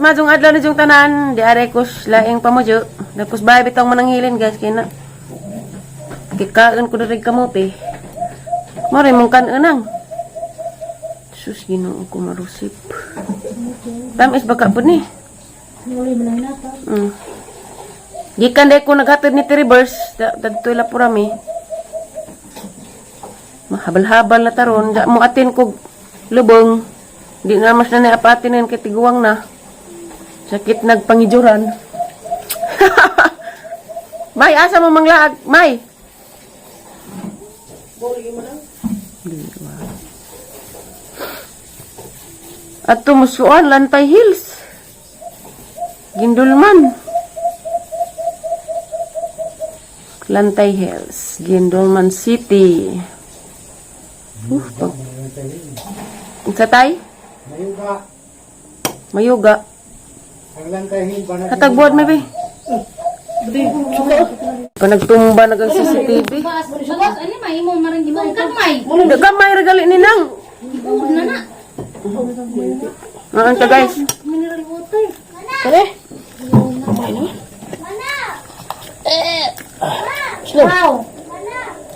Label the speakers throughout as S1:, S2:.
S1: majong adlaw na jung tanan, di are kus laing pamujo. Tapos bahay bitong mananghilin guys kina. Kikaon ko diri kamote. Mare mong kanang. Sus Ginoo ko marusip. Tamis baka pud ni.
S2: Muli man na ta.
S1: Gikan day ko naghatod ni reverse, dadtoy la purami. Mahabal-habal na taron, ja mo atin ko lubong. Di na mas na apatinin kay tiguwang na. Sakit nagpangijuran. May asa mo manglaag, May.
S2: Boli man lang.
S1: At tumusuan Lantay Hills. Gindulman. Lantay Hills, Gindulman City. Pag... Sa tay?
S3: Mayuga.
S1: Mayuga.
S3: Ang Lantay Hills ba na?
S1: Katagbuad may be. Kung nagtumba na kang CCTV.
S2: Bagas, ani may mo marang gibon kamay.
S1: Gamay regali ni nang.
S2: Gibon na na.
S1: Naan ka guys.
S2: Mineral water.
S1: Pare.
S2: Wow.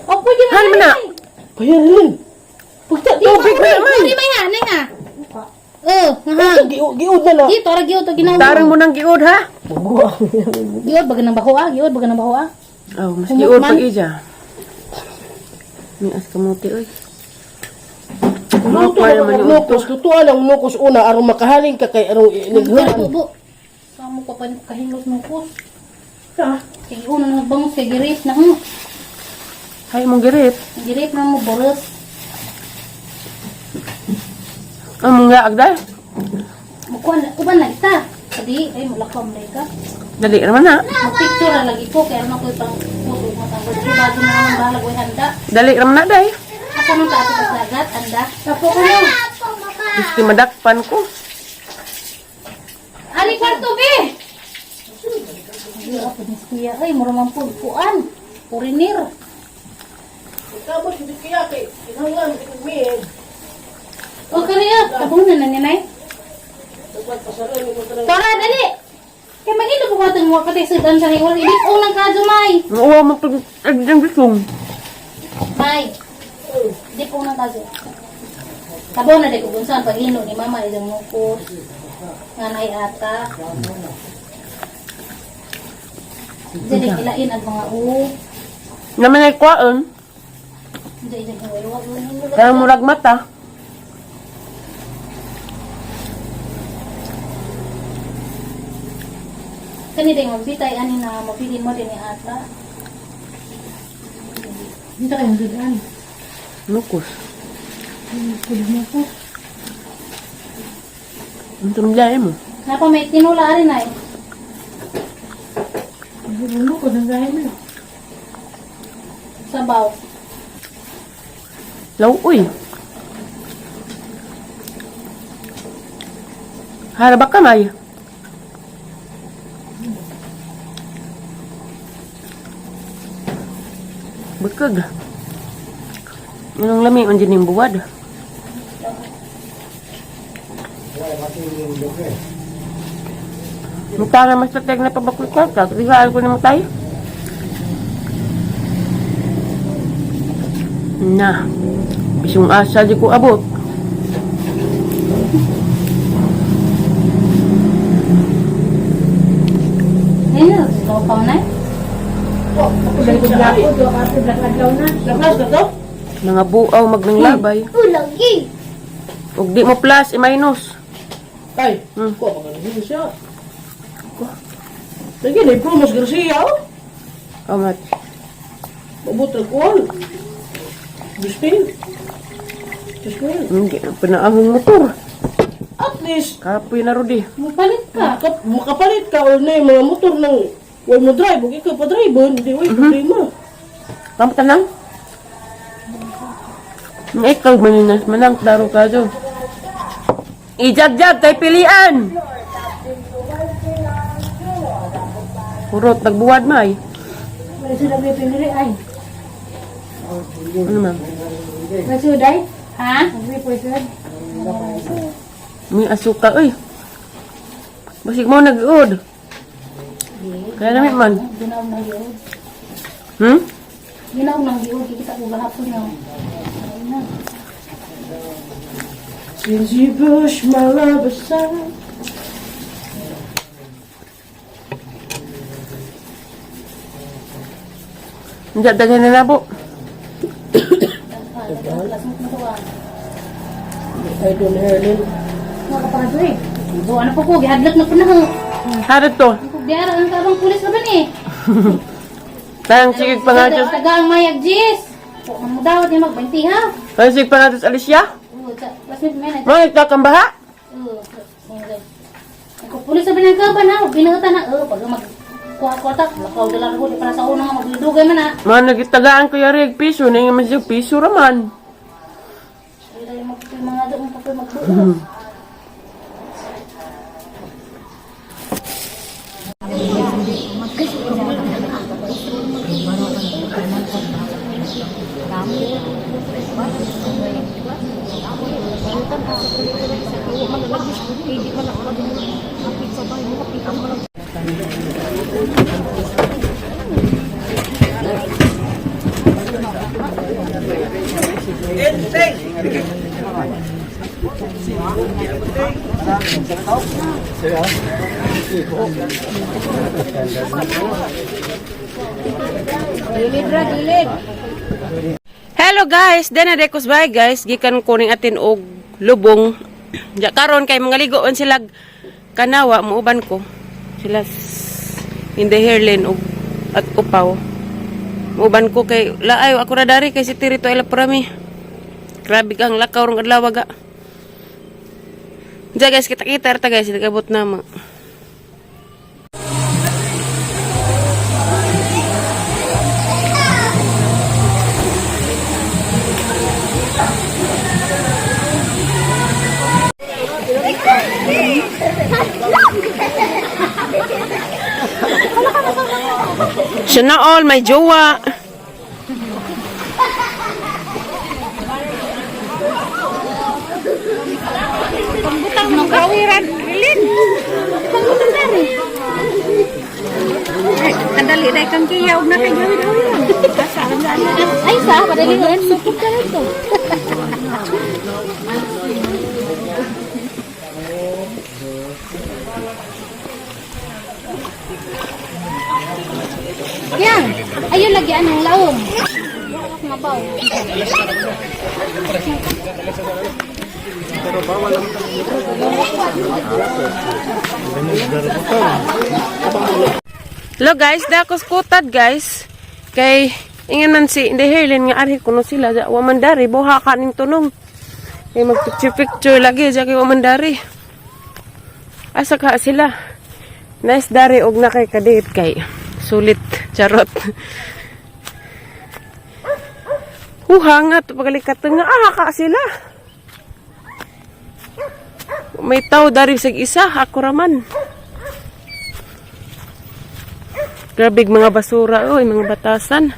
S2: O pwede
S1: Han man na.
S3: Payarin.
S1: Pagta tubig na may.
S2: Pwede may hanay nga. Nga.
S3: Giud na na.
S2: Dito ra gyud to ginawa.
S1: Tarang mo nang giud ha.
S2: Gyud baga nang baho ah, gyud baga nang baho ah.
S1: Oh, mas giud pag ija. Ni as kamuti oy.
S3: Luto ka nukos. Lutuan ang nukos una. Arong makahaling ka kay arong inighuan.
S2: Bubo. Samo ka pa kahinglos mo ko.
S3: Ha?
S2: Kaya una nang bangus kay girit na ho.
S1: Hay mong girit.
S2: Girit na mo boros.
S1: Among gaag dai.
S2: Mukuan uban na ita. Kadi ay mulakam na ka.
S1: Dali naman na.
S2: Picture na lagi ko kaya naman ko itang puso mo tang gusto ba din naman balag way handa.
S1: Dali naman na dai.
S2: Asa man ta sa dagat anda. Tapo ko na.
S1: Gusti madakpan ko.
S2: Ari kwarto be. Ay apa ni kuya ay mura man po kuan. Purinir.
S3: Tapos hindi kaya kay inangan ikimig.
S2: O kaniya, tabunan na ni nay. Tara dali. Kaya magilo ko watang mo pati sudan sa hiwal ibig unang kadumay.
S1: Oo mo pag agdang bisong.
S2: May. Di po nang kaso. Tabaw na di ko bunsan pag hino ni mama isang mukos. Nganay ata. Jadi kilain ang mga
S1: Naman ay kwaon.
S2: Jadi hiwalwag mo hino.
S1: Kaya murag mata.
S2: Kani din magbitay ani na mapilin mo din ni ata. Dito kayo diyan.
S1: Lukos.
S2: Kulit mo po.
S1: Ang tunong mo.
S2: Napa may tinula rin ay.
S3: Ano ko nang gaya na?
S2: Sabaw.
S1: Law, uy. Harabak ka, May. Bekag. Anong lami ang dyan yung buwad? Mukha na mas tatag na pabakul ka. Katigaan ko naman tayo. Na. Bisong asa di ko abot.
S2: Ayun, slow pa na.
S3: Lakas na to?
S1: Mga buaw magnanglabay.
S2: Lagi.
S1: Ug di mo plus, i-minus.
S3: Tay,
S1: Hmm.
S3: ko pa ganun siya. Lagi na promos Garcia oh.
S1: Oh, mat.
S3: Mabutra ko. Guspin. Guspin.
S1: Hindi, pinaahong motor.
S3: At least
S1: Kapoy na rodi.
S2: Mapalit ka.
S3: makapalit ka or na yung mga motor ng way mo drive, huwag ikaw pa drive, hindi way problema.
S1: Kamu tanang? Ikaw maninas manang klaro ka dyan. Ijag-jag kay pilian. Purot, nagbuwad may.
S2: Wala sudah may pinili ay.
S1: Ano ma'am?
S2: Wala sudah? Ha? May pwede.
S1: May asuka, uy. Basig mo nag-uod. Kaya namin man.
S2: Ginaw na yun.
S1: Hmm?
S2: Ginaw nang yun. Kikita ko gahapon na. Ayun na.
S3: Since you push my love aside.
S1: Hindi, daghan na nabo.
S3: I don't Helen.
S2: Mga kaparado eh. Buwan na po ko. Gihadlak na po na ho.
S1: Harap to.
S2: Kubyara ang kabang pulis na ba ni?
S1: Tayang sigig pa nga Diyos.
S2: Tagang mayag jis. So, mamudawat niya magbinti ha.
S1: Tayang sigig pa nga Diyos, Alicia.
S2: Oo, classmate mo yan.
S1: Mga nagkakambaha.
S2: Oo, kung pulis na binagkaban ha, binutan na. Oo, pag magkuha-kuha, lakaw dala ko, di para sa unang maglidugay man ha.
S1: Mga nagitagaan ko yari piso, na yung masig piso raman.
S2: Wala yung mga doon, kapag magbuo.
S1: Hello guys, dena dekos bay guys, gikan kuning atin og lubong. Ja karon kay mga ligoon sila kanawa muuban ko. Sila in the hairline og at upaw. Muuban ko kay laayo ako ra dari kay si Tirito ila prami. Grabe kang lakaw rong adlaw ga. Ja guys, kita-kita ta guys, nagabot na mo. Siya na all, may jowa.
S2: Pambutang ng kawiran, Rilin. Pambutang na rin. Kadali na ikang kiyaw na kay gawin-gawin. Ay, sa, padali mo yan. Supot ka rin to. Yan. Ayun, lagyan ng laom. Mabaw.
S1: Hello guys, dakos kutad guys. Kay ingin man si the hairline nga ari kuno sila ja wamandari buha kaning tunong. Kay mag-picture lagi ja kay wamandari. Asa ka sila. Nice dari og na kay kadit kay sulit charot. Hangat pagalikat nga ka sila. May tao dari sa isa ako raman. Grabe mga basura, oy, mga batasan.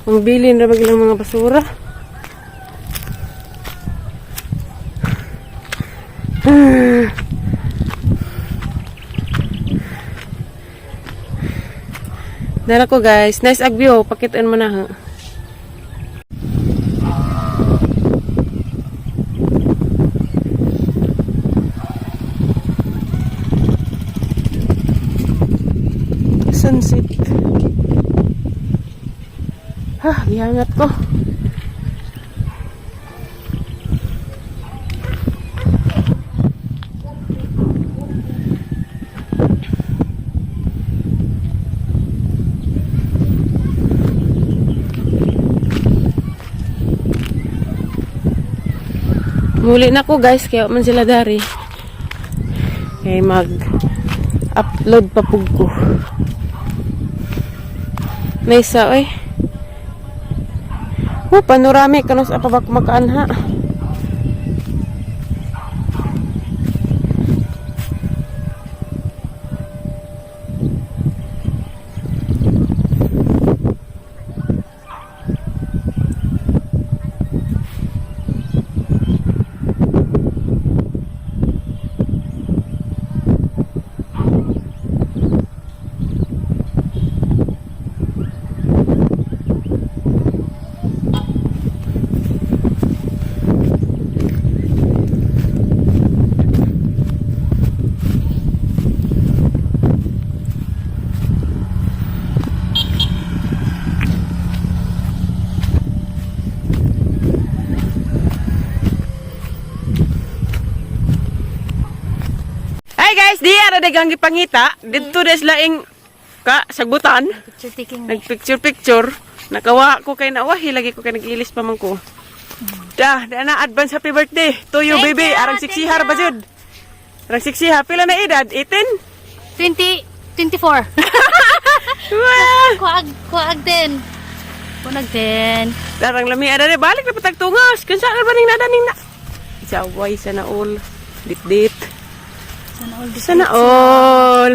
S1: Ang bilin na bagilang mga basura. Dala ko guys, nice ag view, pakitaan mo na ha. Sunset. Gihangat ko. Muli na ko guys, kaya man sila dari. Kaya mag-upload pa pug ko. Nice oy. Panoramic kanos apa ba kumakaan ha. guys, di ara dagang gipangita. Dito des laing ka sagbutan.
S2: Picture taking.
S1: Nagpicture-picture. Nakawa ko kay nawahi lagi ko kay nagilis pa man ko. Da na advance happy birthday to you
S2: Thank
S1: baby.
S2: you,
S1: Arang
S2: thank
S1: siksihar
S2: you.
S1: ba jud? Arang siksiha pila na edad? 18?
S2: 24.
S1: Wah!
S2: Kuag din. Kunag din.
S1: Darang lami ada ni balik na patagtungas. Kunsa na baning nadaning na. Jaway sana all. Dit.
S2: Sana all this.
S1: Sana all.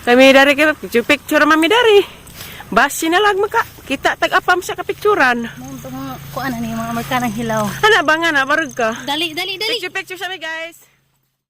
S1: Kami dari kay picture mami dari. Basi na lag maka. Kita tag-apam sa kapicturan.
S2: Mga kuan ani mga magkanang hilaw.
S1: Ana ba nga na barug ka?
S2: Dali.
S1: Picture sa mi guys.